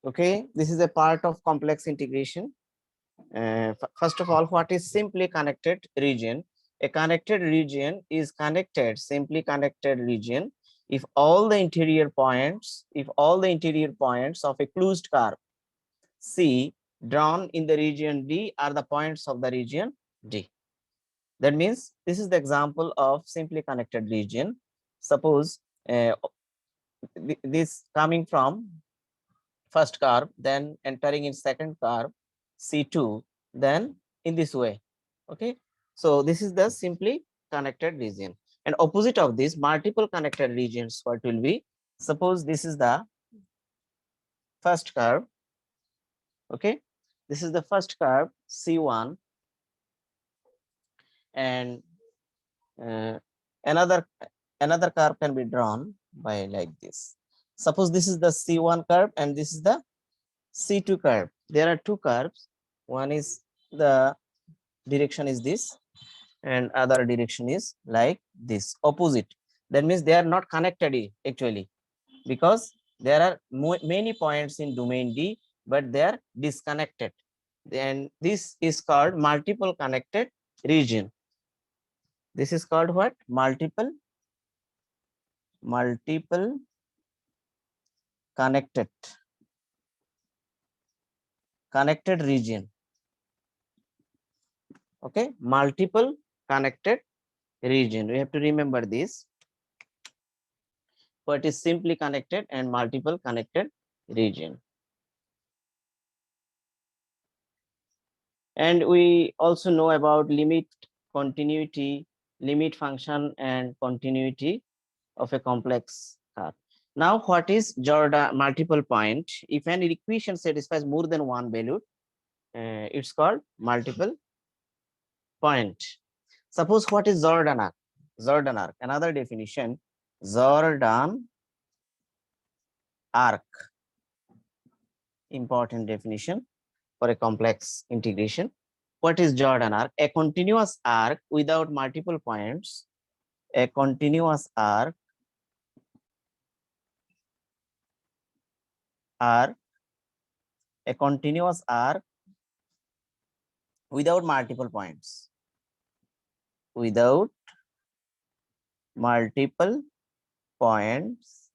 Okay, this is a part of complex integration. First of all, what is simply connected region? A connected region is connected, simply connected region, if all the interior points, of a closed curve C drawn in the region D are the points of the region D. That means this is the example of simply connected region. Suppose this coming from first curve, then entering in second curve C2, then in this way. Okay, so this is the simply connected region. And opposite of this, multiple connected regions, what will be? Suppose this is the first curve. Okay, this is the first curve C1, and uh, another curve can be drawn by like this. Suppose this is the C1 curve and this is the C2 curve. There are two curves. One is the direction is this and other direction is like this, opposite. That means they are not connected actually, because there are many points in domain D, but they are disconnected. And this is called multiple connected region. This is called what? Multiple connected region. Okay, multiple connected region. We have to remember this. What is simply connected and multiple connected region. And we also know about limit, continuity, limit function, and continuity of a complex curve. Now, what is Jordan multiple point? If an equation satisfies more than one value, it's called multiple point. Suppose what is Jordan arc? Jordan arc. Another definition: Jordan arc. Important definition for a complex integration. What is Jordan arc? A continuous arc without multiple points. A continuous arc a continuous arc without multiple points. Without multiple points.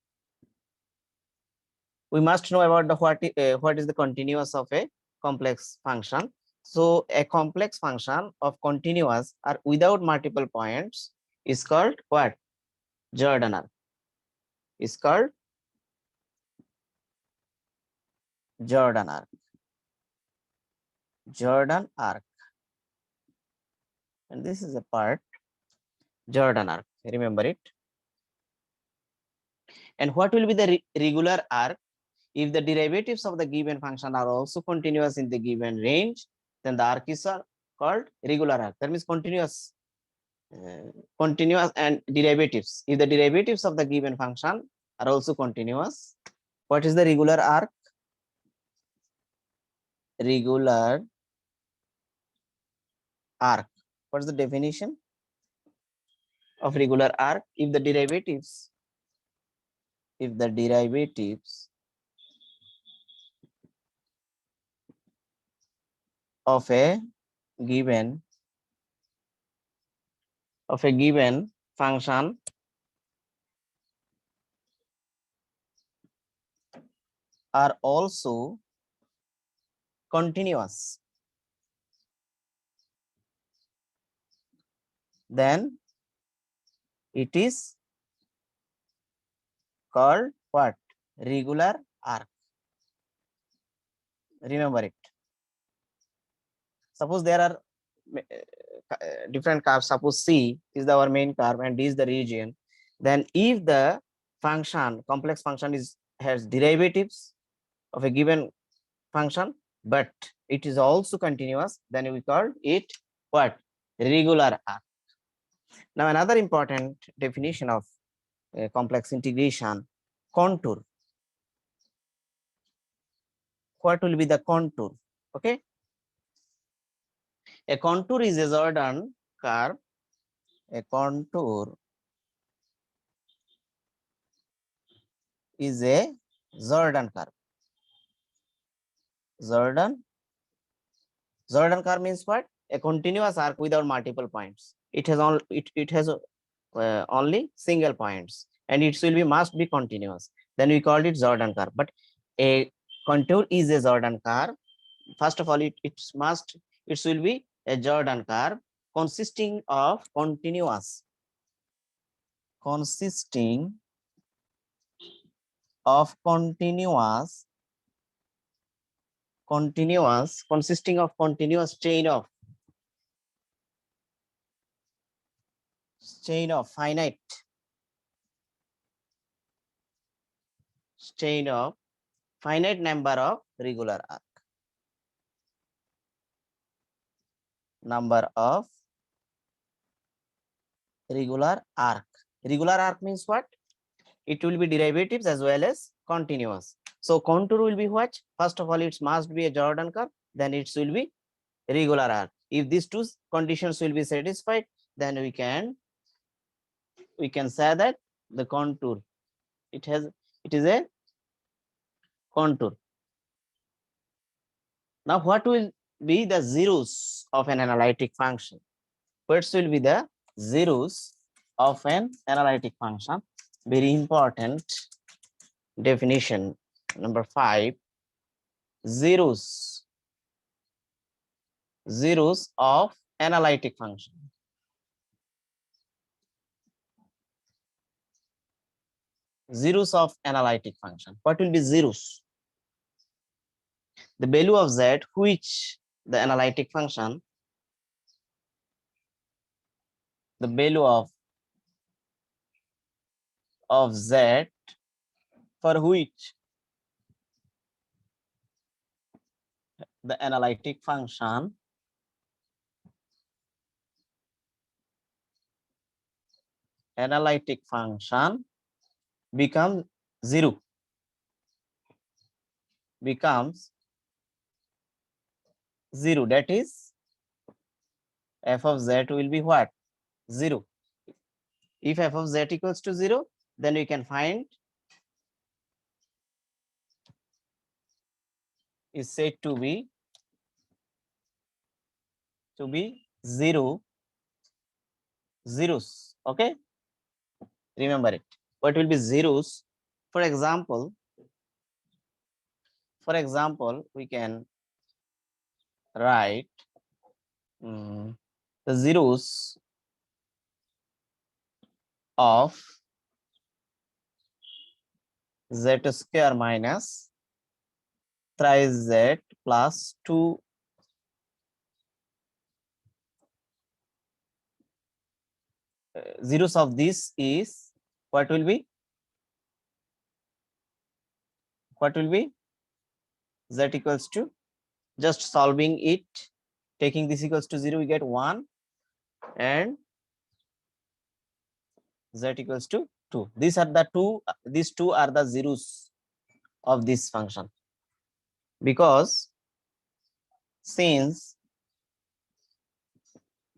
We must know about the what is the continuous of a complex function. So a complex function of continuous or without multiple points is called what? Jordan arc. Is called Jordan arc. Jordan arc. And this is a part Jordan arc. Remember it. And what will be the regular arc? If the derivatives of the given function are also continuous in the given range, then the arc is called regular arc. That means continuous and derivatives. If the derivatives of the given function are also continuous, what is the regular arc? Regular arc. What is the definition of regular arc? If the derivatives of a given function are also continuous, then it is called what? Regular arc. Remember it. Suppose there are different curves. Suppose C is our main curve and D is the region. Then if the complex function has derivatives of a given function, but it is also continuous, then we call it what? Regular arc. Now another important definition of complex integration: contour. What will be the contour? Okay, a contour is a Jordan curve. A contour is a Jordan curve. Jordan curve means what? A continuous arc without multiple points. It has only single points, and it will be must be continuous. Then we called it Jordan curve. But a contour is a Jordan curve. First of all, it will be a Jordan curve consisting of continuous consisting of continuous chain of finite number of regular arc. Number of regular arc. Regular arc means what? It will be derivatives as well as continuous. So contour will be what? First of all, it must be a Jordan curve, then it will be regular arc. If these two conditions will be satisfied, then we can say that the contour, it is a contour. Now what will be the zeros of an analytic function? What will be the zeros of an analytic function? Very important definition. Number 5, zeros of analytic function. Zeros of analytic function. What will be zeros? The value of z which the analytic function, the value of z for which the analytic function becomes 0, that is f of z will be what? 0. If f of z equals to 0, then we can find is said to be 0 zeros. Okay, remember it. What will be zeros? For example, we can write the zeros of z square minus thrice z plus 2 zeros of this is what will be z equals to, just solving it, taking this equals to 0, we get 1, and z equals to 2. These are the these two are the zeros of this function, because since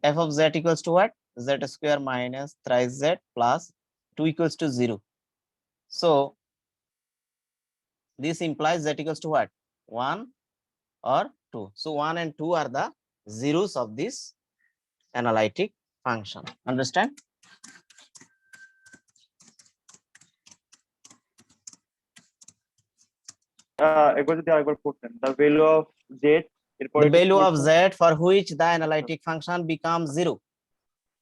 f of z equals to what? Z square minus thrice z plus 2 equals to 0. So this implies z equals to what? 1 or 2. So 1 and 2 are the zeros of this analytic function. Understand? The value of z. The value of z for which the analytic function becomes 0.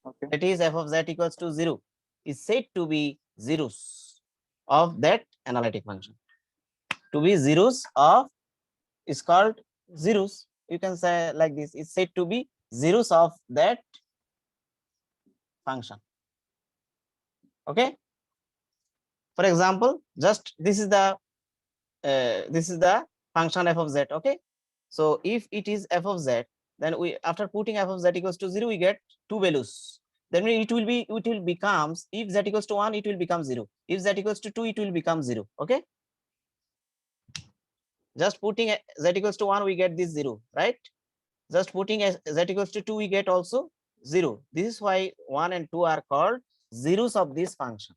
Okay. That is f of z equals to 0 is said to be zeros of that analytic function. To be zeros of is called zeros. You can say like this, it's said to be zeros of that function. Okay. For example, just this is the function f of z. Okay. So if it is f of z, then we, after putting f of z equals to 0, we get two values. Then it will becomes, if z equals to 1, it will become 0. If z equals to 2, it will become 0. Okay. Just putting z equals to 1, we get this 0, right? Just putting z equals to 2, we get also 0. This is why 1 and 2 are called zeros of this function.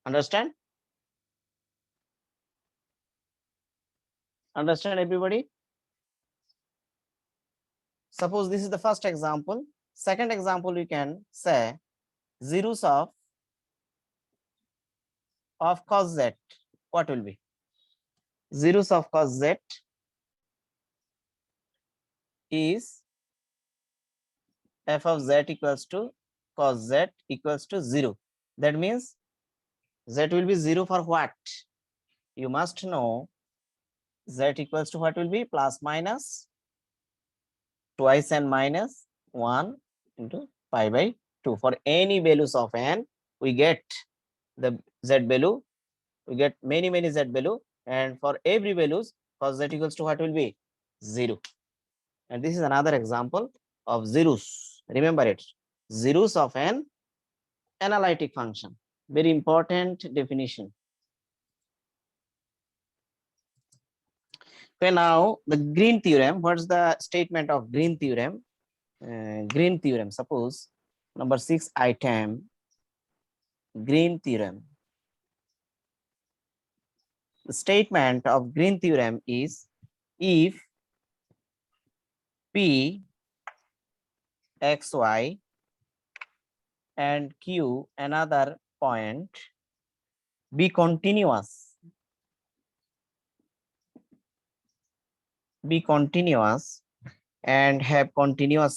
Understand? Understand, everybody? Suppose this is the first example. Second example, we can say zeros of cos z. What will be? Zeros of cos z is f of z equals to cos z equals to 0. That means z will be 0 for what? You must know z equals to what will be? Plus minus twice n minus 1 into pi by 2. For any values of n, we get the z value, we get many z value, and for every values cos z equals to what will be? 0. And this is another example of zeros. Remember it, zeros of an analytic function. Very important definition. Okay, now the Green theorem. What's the statement of Green theorem? Green theorem. Suppose number 6 item, Green theorem. The statement of Green theorem is if P x y and q another point be continuous, and have continuous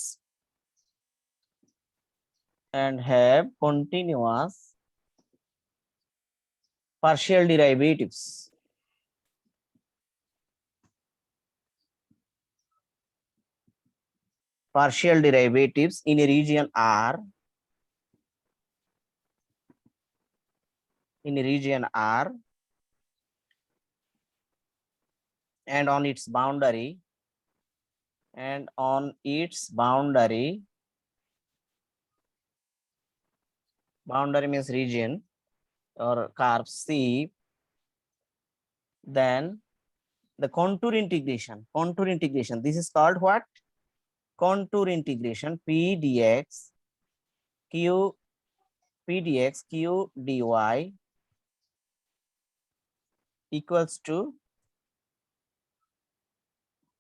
partial derivatives, in a region R, and on its boundary, boundary means region or curve C, then the contour integration, this is called what? Contour integration, P dx q dy equals to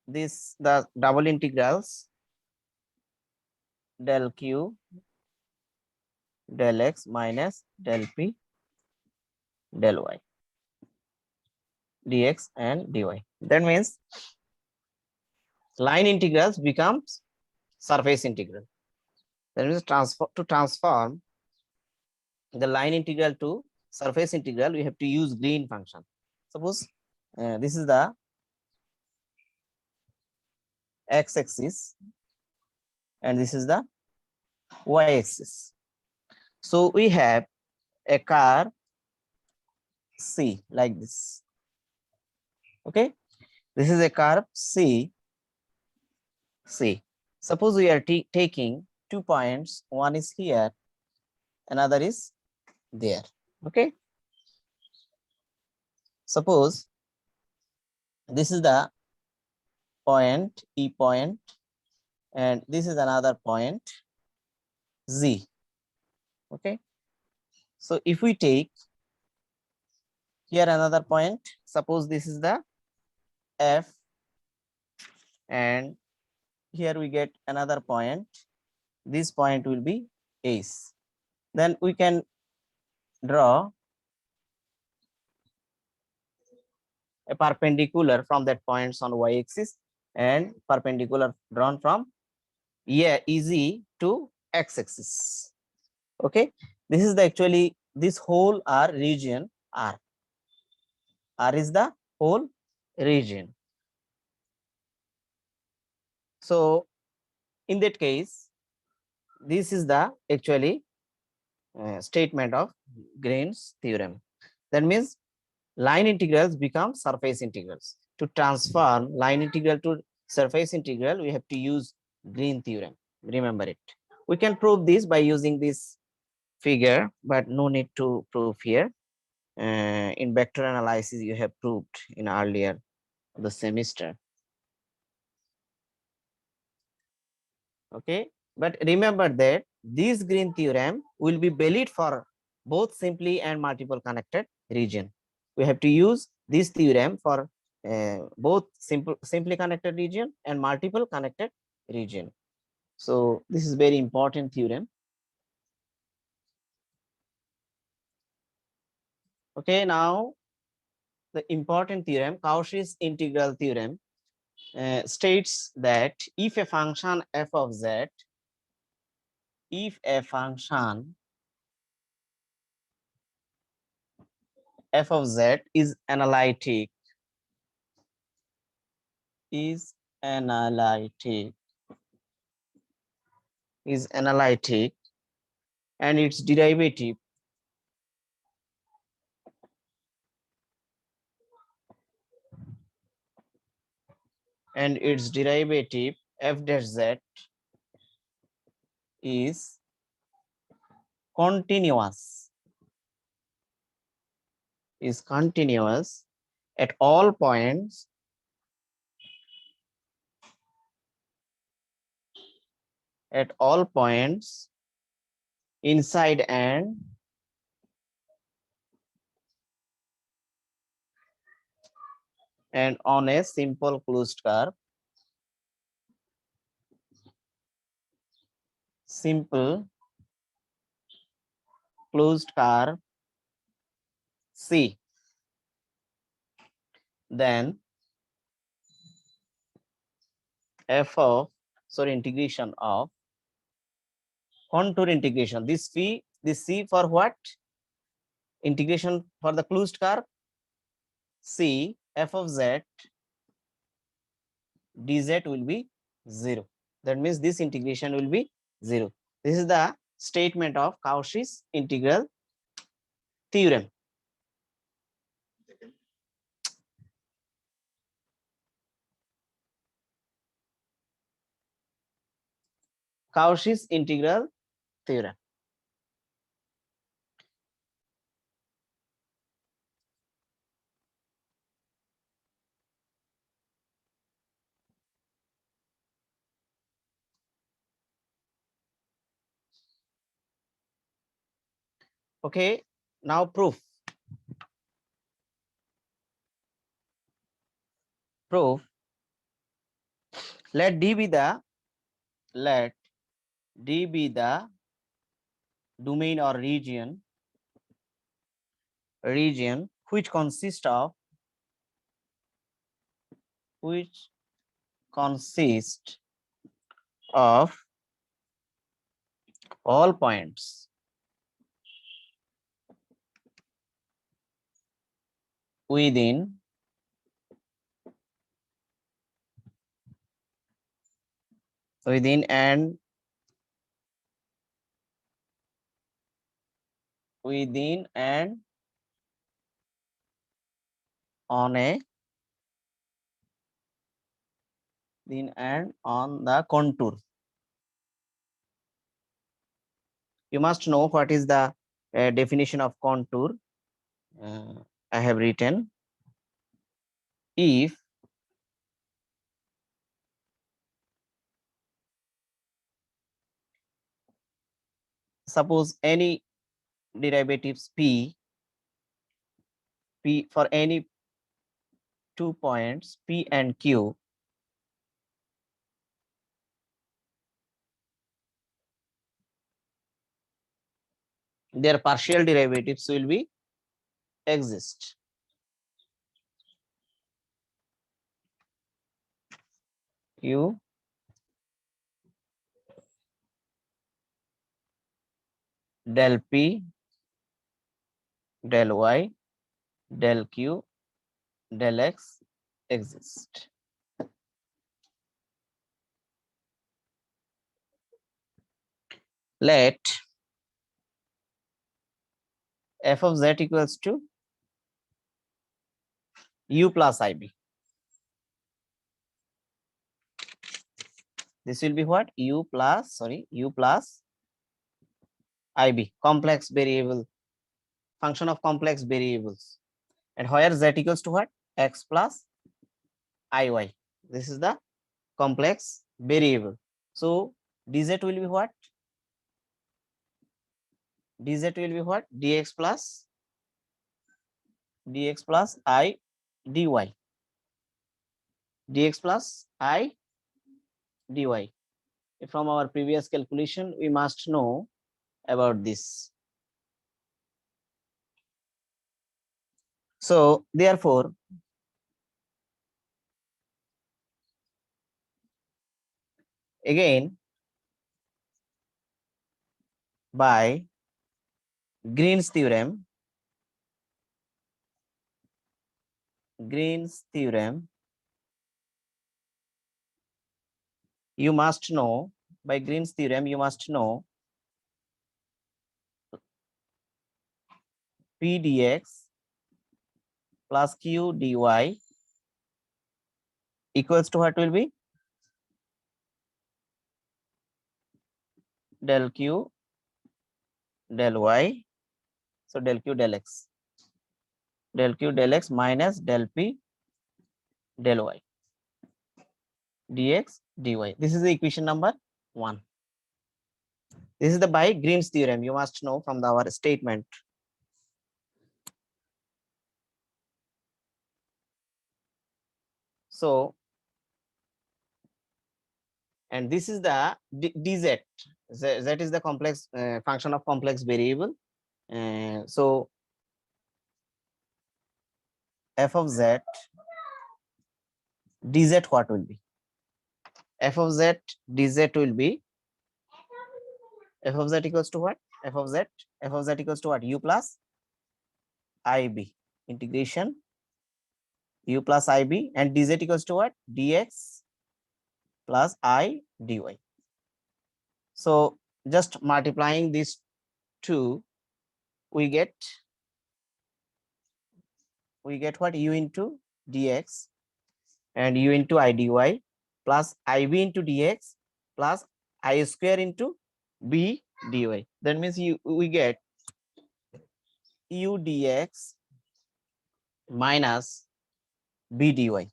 this, the double integrals del q del x minus del p del y dx and dy. That means line integrals becomes surface integral. That means to transform the line integral to surface integral, we have to use Green function. Suppose this is the x-axis and this is the y-axis. So we have a curve C like this. Okay, this is a curve C. Suppose we are taking 2 points, one is here, another is there. Okay, suppose this is the point E point, and this is another point Z. Okay, so if we take here another point, suppose this is the F, and here we get another point, this point will be Ace. Then we can draw a perpendicular from that points on y-axis and perpendicular drawn from EZ to x-axis. Okay, this is the actually this whole R region R. R is the whole region. So in that case, this is the actually statement of Green's theorem. That means line integrals become surface integrals. To transform line integral to surface integral, we have to use Green theorem. Remember it. We can prove this by using this figure, but no need to prove here. In vector analysis, you have proved in earlier the semester. Okay, but remember that this Green theorem will be valid for both simply and multiple connected region. We have to use this theorem for both simply connected region and multiple connected region. So this is very important theorem. Okay, now the important theorem, Cauchy's integral theorem, states that if a function f of z, if a function f of z is analytic, is analytic, is analytic, and its derivative f dash z is continuous, at all points inside and on a simple closed curve, simple closed curve C. Then f of, integration of contour integration. This C for what? Integration for the closed curve C, f of z dz will be 0. That means this integration will be 0. This is the statement of Cauchy's integral theorem. Cauchy's integral theorem. Okay, now proof. Let D be the domain or region which consists of all points within and on a on the contour. You must know what is the definition of contour. I have written, if suppose any derivatives p for any 2 points p and q, their partial derivatives will be exist. Q del p del y del q del x exist. Let f of z equals to u plus ib. This will be what? U plus ib, complex variable, function of complex variables. And where z equals to what? X plus iy. This is the complex variable. So dz will be what? Dz will be what? Dx plus I dy. Dx plus I dy. from our previous calculation, we must know about this. So therefore, again, by Green's theorem, you must know, by Green's theorem, you must know P dx plus Q dy equals to what will be? Del Q del y. So del Q del x. Del Q del x minus del P del y. Dx dy. This is the equation number 1. This is the by Green's theorem. You must know from our statement. So, and this is the dz. Z is the complex function of complex variable. So f of z dz what will be? F of z dz will be f of z equals to what? F of z equals to what? U plus ib integration u plus ib, and dz equals to what? Dx plus I dy. So just multiplying these two, we get what? U into dx and u into I dy plus ib into dx plus I square into b dy. That means we get u dx minus b dy.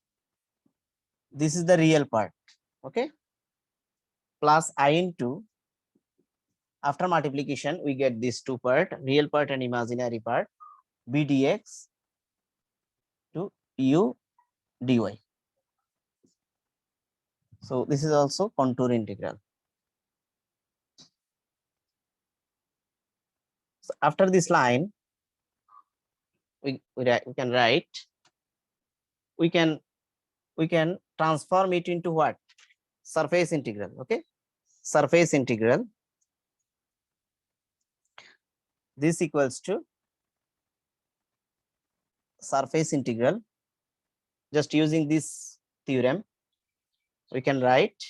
This is the real part. Okay. Plus I into, after multiplication, we get these two part, real part and imaginary part, b dx to u dy. So this is also contour integral. So after this line, we can write, we can transform it into what? Surface integral. Okay. Surface integral. This equals to surface integral. Just using this theorem, we can write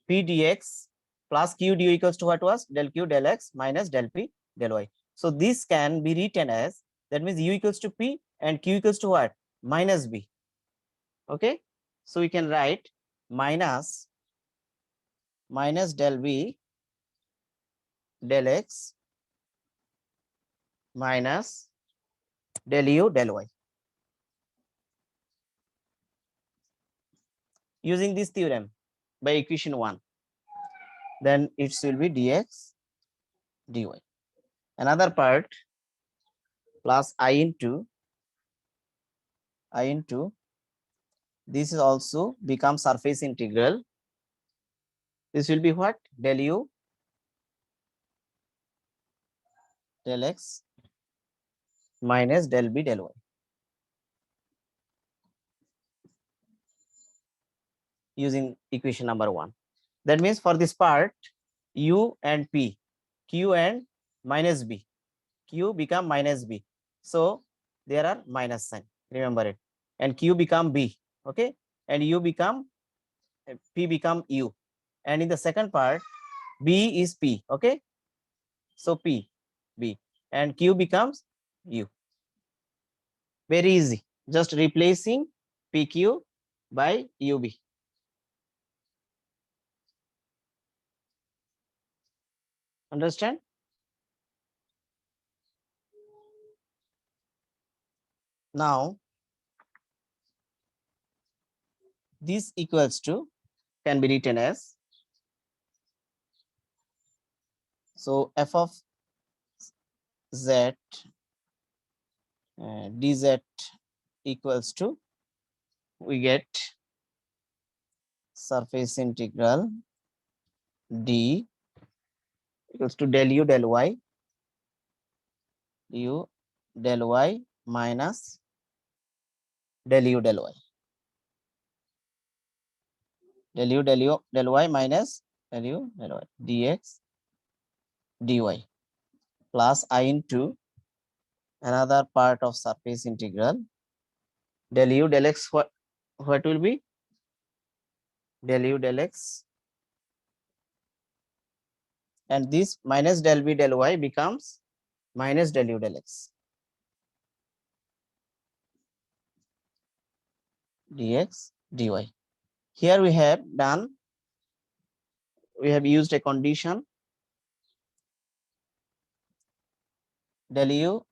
p dx plus q du equals to what was? Del q del x minus del p del y. So this can be written as, that means u equals to p and q equals to what? Minus b. Okay. So we can write minus del b del x minus del u del y. Using this theorem by equation 1, then it will be dx dy. Another part, plus I into this is also become surface integral. This will be what? Del u del x minus del b del y. Using equation number 1. That means for this part, u and p, q and minus b, q become minus b. So there are minus sign, remember it. And q become b. Okay. And u become, p become u. And in the second part, b is p. Okay. So p, b, and q becomes u. Very easy. Just replacing pq by ub. Understand? Now, this equals to, can be written as, so f of z dz equals to, we get surface integral d equals to del u del y u del y minus del u del y del u del y minus del u del y dx dy plus I into another part of surface integral del u del x. What will be del u del x, and this minus del v del y becomes minus del u del x dx dy. Here we have used a condition del u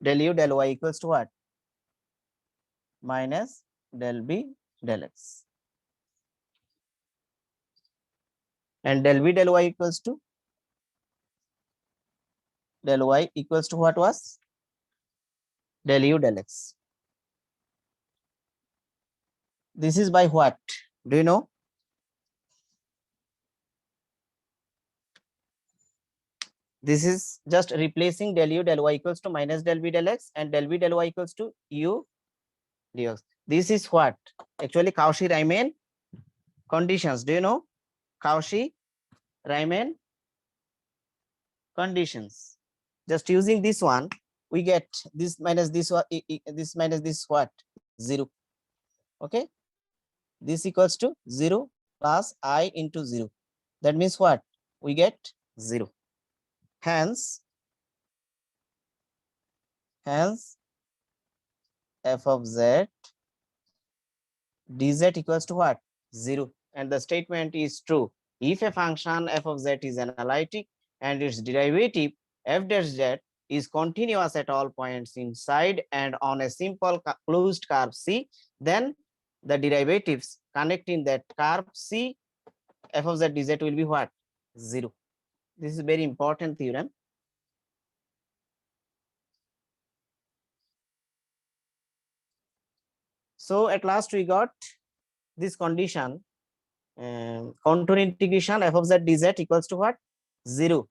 del y equals to what? Minus del b del x, and del v del y equals to del y equals to what was del u del x. This is by what? Do you know? This is just replacing del u del y equals to minus del v del x and del v del y equals to u dx. This is what? Actually, Cauchy-Riemann conditions. Do you know Cauchy-Riemann conditions? Just using this one, we get this minus this one, this minus this what? 0. Okay. This equals to 0 plus I into 0. That means what? We get 0. Hence f of z dz equals to what? 0. And the statement is true. If a function f of z is analytic and its derivative f dash z is continuous at all points inside and on a simple closed curve C, then the derivatives connecting that curve C, f of z dz will be what? 0. This is a very important theorem. So at last we got this condition, contour integration f of z dz equals to what? 0.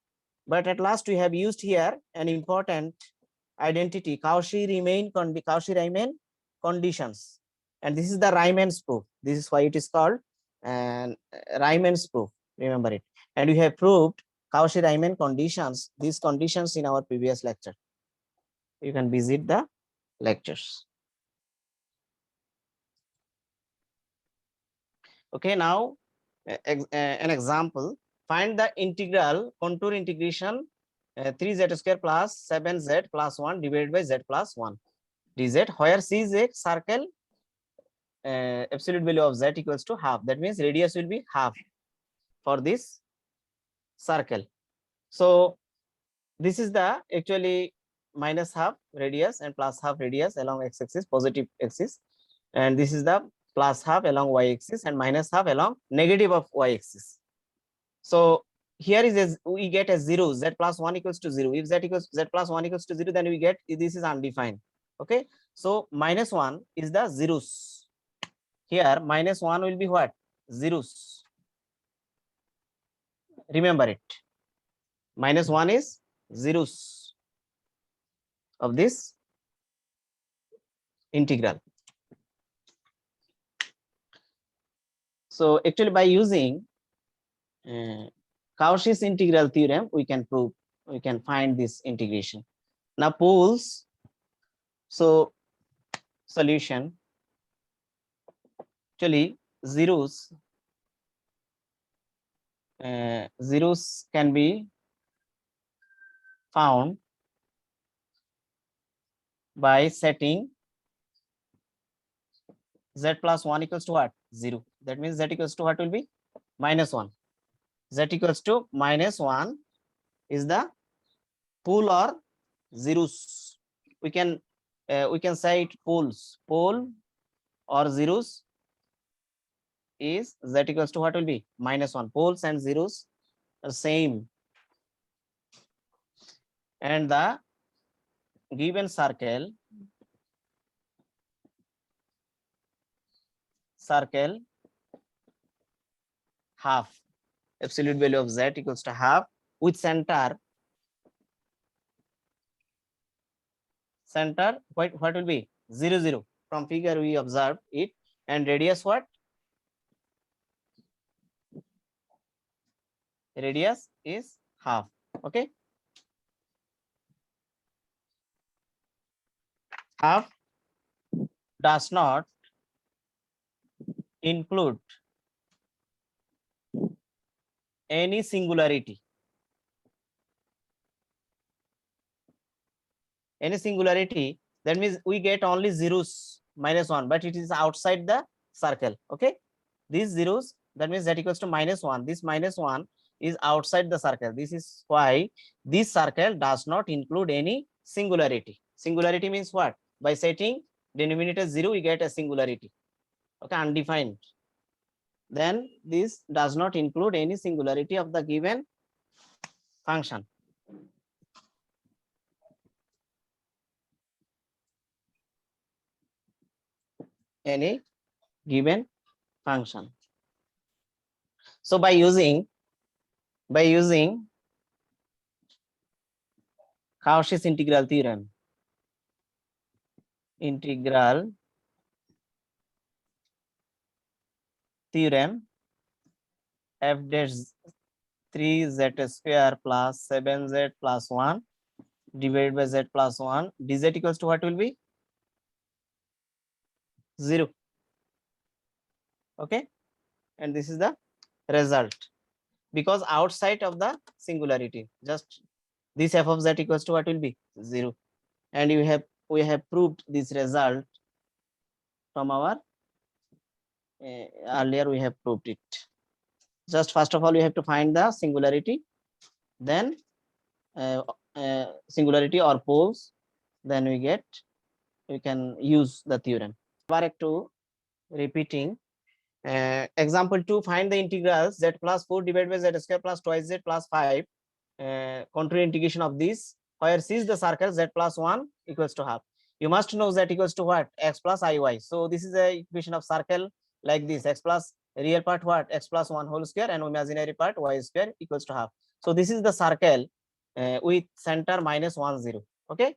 But at last we have used here an important identity, Cauchy-Riemann conditions. And this is the Riemann's proof. This is why it is called Riemann's proof. Remember it. And we have proved Cauchy-Riemann conditions, these conditions in our previous lecture. You can visit the lectures. Okay, now an example. Find the integral contour integration 3z square plus 7z plus 1 divided by z plus 1 dz, where c is a circle, absolute value of z equals to half. That means radius will be half for this circle. So this is the actually minus half radius and plus half radius along x-axis, positive axis, and this is the plus half along y-axis and minus half along negative of y-axis. So here is we get a 0, z plus 1 equals to 0. If z plus 1 equals to 0, then we get this is undefined. Okay, so minus 1 is the zeros. Here minus 1 will be what? Zeros. Remember it. Minus 1 is zeros of this integral. So actually by using Cauchy's integral theorem, we can find this integration. Now poles. So solution, actually zeros can be found by setting z plus 1 equals to what? 0. That means z equals to what will be? Minus 1. Z equals to minus 1 is the pole or zeros. We can say it poles. Pole or zeros is z equals to what will be? Minus 1. Poles and zeros are same. And the given circle half. Absolute value of z equals to half with center what will be 0 0. From figure we observe it, and radius what? Radius is half. Okay, half does not include any singularity. Any singularity, that means we get only zeros minus 1, but it is outside the circle. Okay, these zeros, that means that equals to minus 1. This minus 1 is outside the circle. This is why this circle does not include any singularity. Singularity means what? By setting denominator 0, we get a singularity. Okay, undefined. Then this does not include any singularity of the given function. Any given function. So by using Cauchy's integral theorem, f dash 3z square plus 7z plus 1 divided by z plus 1 dz equals to what will be 0. Okay, and this is the result, because outside of the singularity, just this f of z equals to what will be 0. And we have proved this result from our earlier we have proved it. Just first of all we have to find the singularity, then singularity or poles, then we can use the theorem. Back to repeating example 2, find the integrals z plus 4 divided by z square plus twice z plus 5 contour integration of this, where c is the circle z plus 1 equals to half. You must know z equals to what? X plus iy. So this is a equation of circle like this: x plus real part what? X plus 1 whole square, and imaginary part y square equals to half. So this is the circle with center minus 1 0. Okay,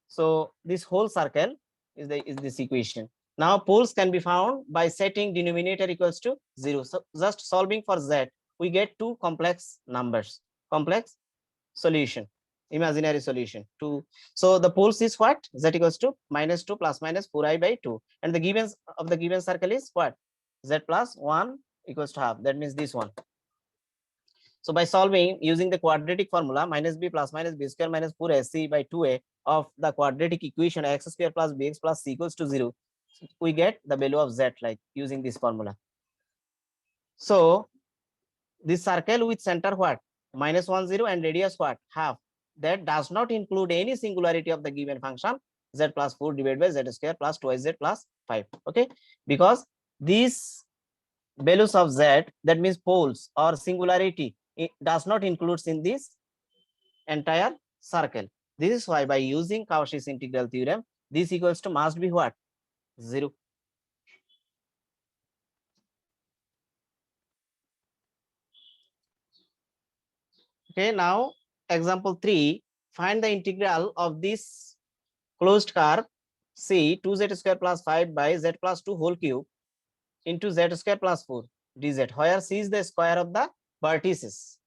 so this whole circle is this equation. Now poles can be found by setting denominator equals to 0. So just solving for z, we get two complex numbers, complex solution, imaginary solution. So the poles is what? Z equals to minus 2 plus minus 4i by 2, and the given of the given circle is what? Z plus 1 equals to half. That means this one. So by solving using the quadratic formula minus b plus minus b square minus 4ac by 2a of the quadratic equation x square plus bx plus c equals to 0, we get the value of z like using this formula. So this circle with center what? Minus 1 0 and radius what? Half. That does not include any singularity of the given function z plus 4 divided by z square plus twice z plus 5. Okay, because these values of z, that means poles or singularity, it does not includes in this entire circle. This is why by using Cauchy's integral theorem, this equals to must be what? 0. Okay, now example 3, find the integral of this closed curve C 2z square plus 5 by z plus 2 whole cube into z square plus 4 dz, where C is the square of the vertices.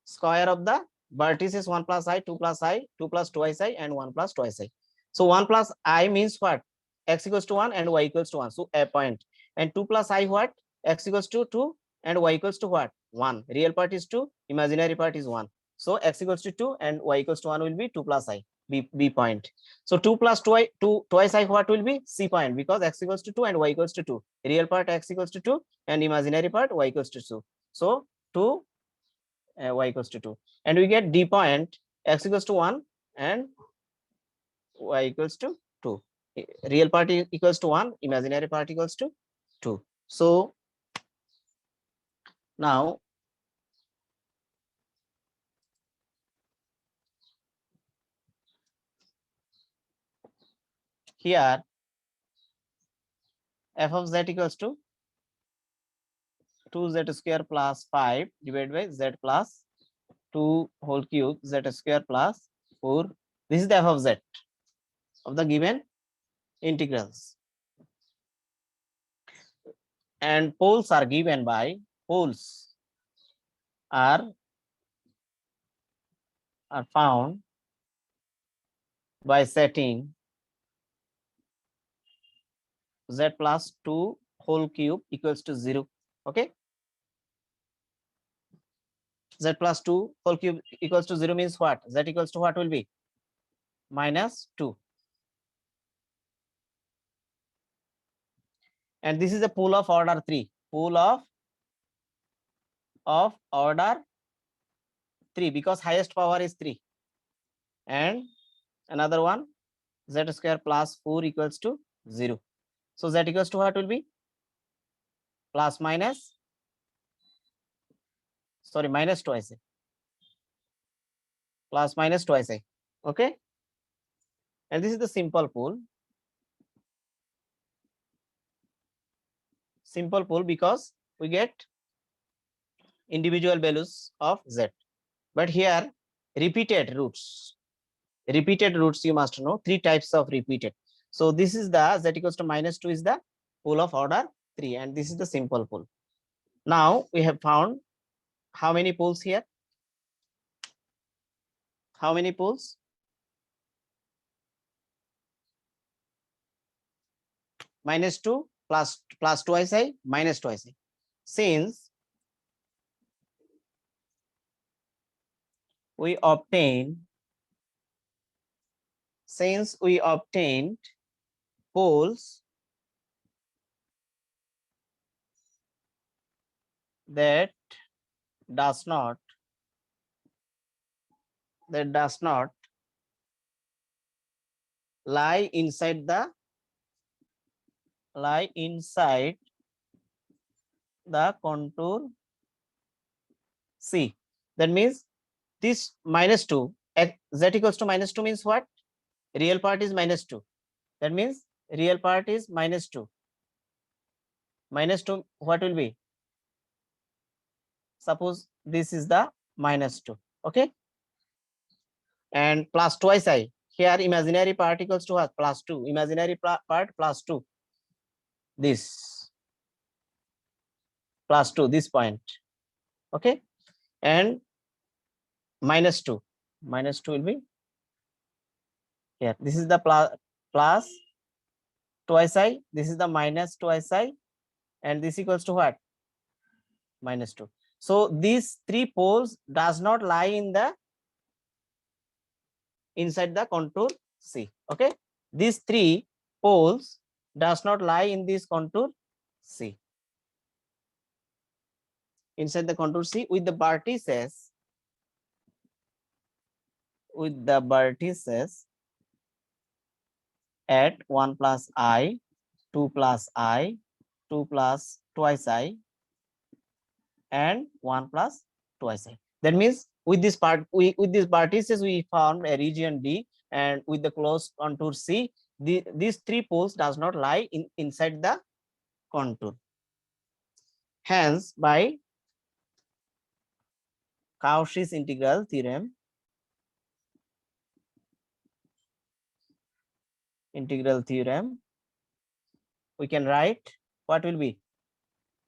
Square of the vertices 1 plus I, 2 plus I, 2 plus twice I, and 1 plus twice I. So 1 plus I means what? X equals to 1 and y equals to 1. So a point. And 2 plus I what? X equals to 2 and y equals to what? 1. Real part is 2, imaginary part is 1. So x equals to 2 and y equals to 1 will be 2 plus I, B point. So 2 plus 2 twice I what will be? C point, because x equals to 2 and y equals to 2. Real part x equals to 2 and imaginary part y equals to 2. So 2 y equals to 2, and we get d point x equals to 1 and y equals to 2. Real part equals to 1, imaginary part equals to 2. So now here f of z equals to 2z square plus 5 divided by z plus 2 whole cube z square plus 4. This is the f of z of the given integrals. And poles are given by poles are found by setting z plus 2 whole cube equals to 0. Okay. Z plus 2 whole cube equals to 0 means what? Z equals to what will be? Minus 2. And this is a pole of order 3. Pole of order 3 because highest power is 3. And another one, z square plus 4 equals to 0. So z equals to what will be? Plus minus, sorry, minus 2 I say. Plus minus 2 I say. Okay. And this is the simple pole. Simple pole because we get individual values of z. But here repeated roots. Repeated roots you must know 3 types of repeated. So this is the z equals to minus 2 is the pole of order 3 and this is the simple pole. Now we have found how many poles here? How many poles? Minus 2 plus twice I minus twice I. Since we obtained poles that does not lie inside the contour C. That means this minus 2 z equals to minus 2 means what? Real part is minus 2. That means real part is minus 2. Minus 2 what will be? Suppose this is the minus 2. Okay. And plus twice I. Here imaginary part equals to what? Plus 2. Imaginary part plus 2. This plus 2, this point. Okay. And minus 2. Minus 2 will be here. This is the plus twice I. This is the minus twice I. And this equals to what? Minus 2. So these 3 poles does not lie inside the contour C. Okay. These 3 poles does not lie in this contour C. Inside the contour C with the vertices at 1 plus I, 2 plus I, 2 plus twice I, and 1 plus twice I. That means with this part, with these vertices we found a region D, and with the closed contour C, these 3 poles does not lie inside the contour. Hence, by Cauchy's integral theorem, we can write what will be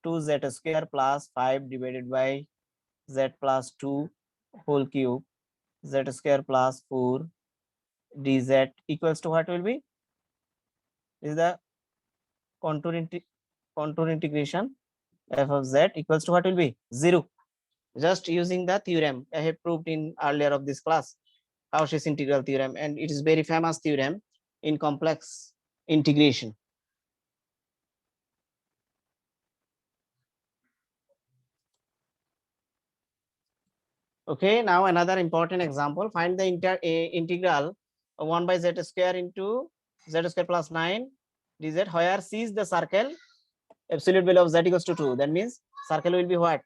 2z square plus 5 divided by z plus 2 whole cube z square plus 4 dz equals to what will be? This is the contour integration f of z equals to what will be? 0. Just using the theorem I have proved in earlier of this class, Cauchy's integral theorem, and it is very famous theorem in complex integration. Okay, now another important example. Find the integral 1 by z square into z square plus 9 dz, where c is the circle, absolute value of z equals to 2. That means circle will be what?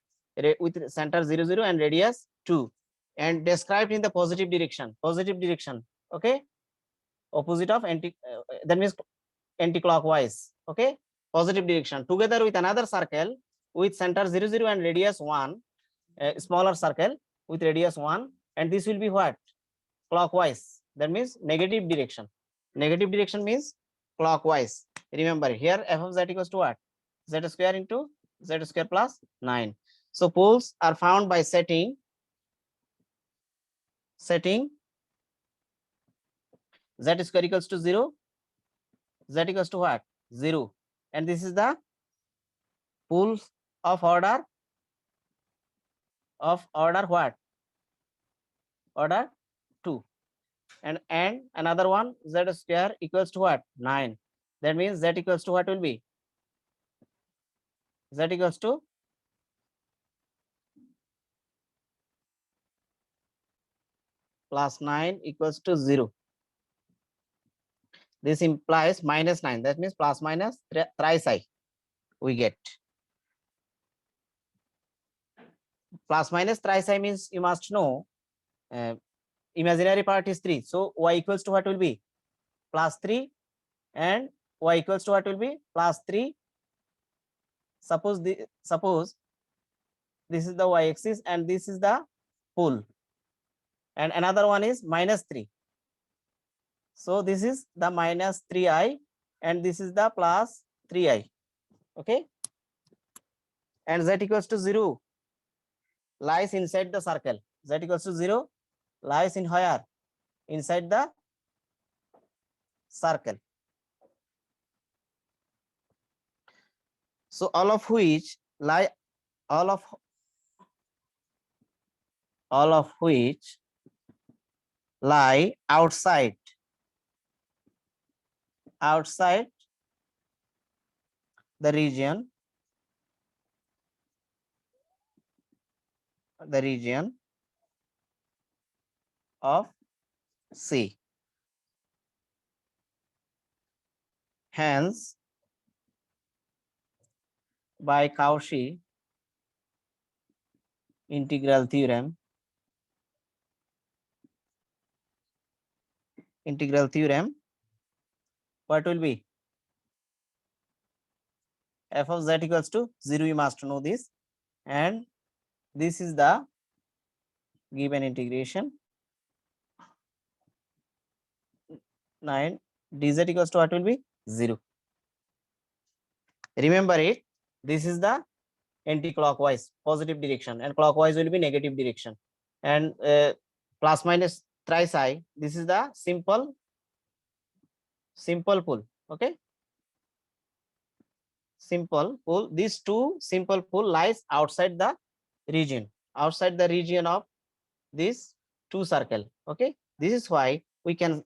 With center 0, 0 and radius 2, and described in the positive direction. Okay, opposite of that means anti-clockwise. Okay, positive direction together with another circle with center 0 0 and radius 1, a smaller circle with radius 1, and this will be what? Clockwise. That means negative direction. Negative direction means clockwise. Remember here f of z equals to what? Z square into z square plus 9. So poles are found by setting z square equals to 0, z equals to what? 0. And this is the poles of order what? Order 2. And another one, z square equals to what? 9. That means z equals to what will be? Z equals to plus 9 equals to 0. This implies minus 9. That means plus minus thrice I we get. Plus minus thrice I means you must know imaginary part is 3. So y equals to what will be? Plus 3, and y equals to what will be? Plus 3. Suppose this is the y-axis and this is the pole, and another one is minus 3. So this is the minus 3i and this is the plus 3i. Okay, and z equals to 0 lies inside the circle. Z equals to 0 lies in where? Inside the circle. So all of which lie outside the region of C. Hence, by Cauchy integral theorem, what will be? F of z equals to 0, you must know this, and this is the given integration 9 dz equals to what will be? 0. Remember it, this is the anti-clockwise positive direction and clockwise will be negative direction, and plus minus thrice I, this is the simple pole. Okay, simple pole. These two simple pole lies outside the region of this two circle. Okay, this is why we can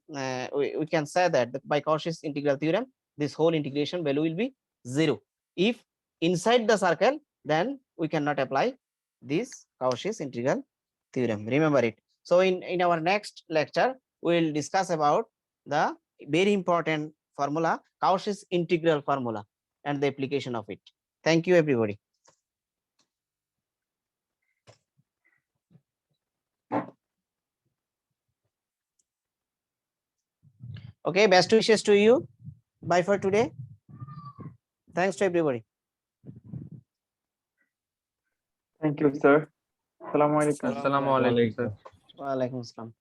say that by Cauchy's integral theorem this whole integration value will be 0. If inside the circle, then we cannot apply this Cauchy's integral theorem. Remember it. So in our next lecture we will discuss about the very important formula, Cauchy's integral formula, and the application of it. Thank you everybody. Okay, best wishes to you. Bye for today. Thanks to everybody. Thank you, sir. Assalamu alaikum. Assalamu alaikum, sir. Wa alaikum assalam.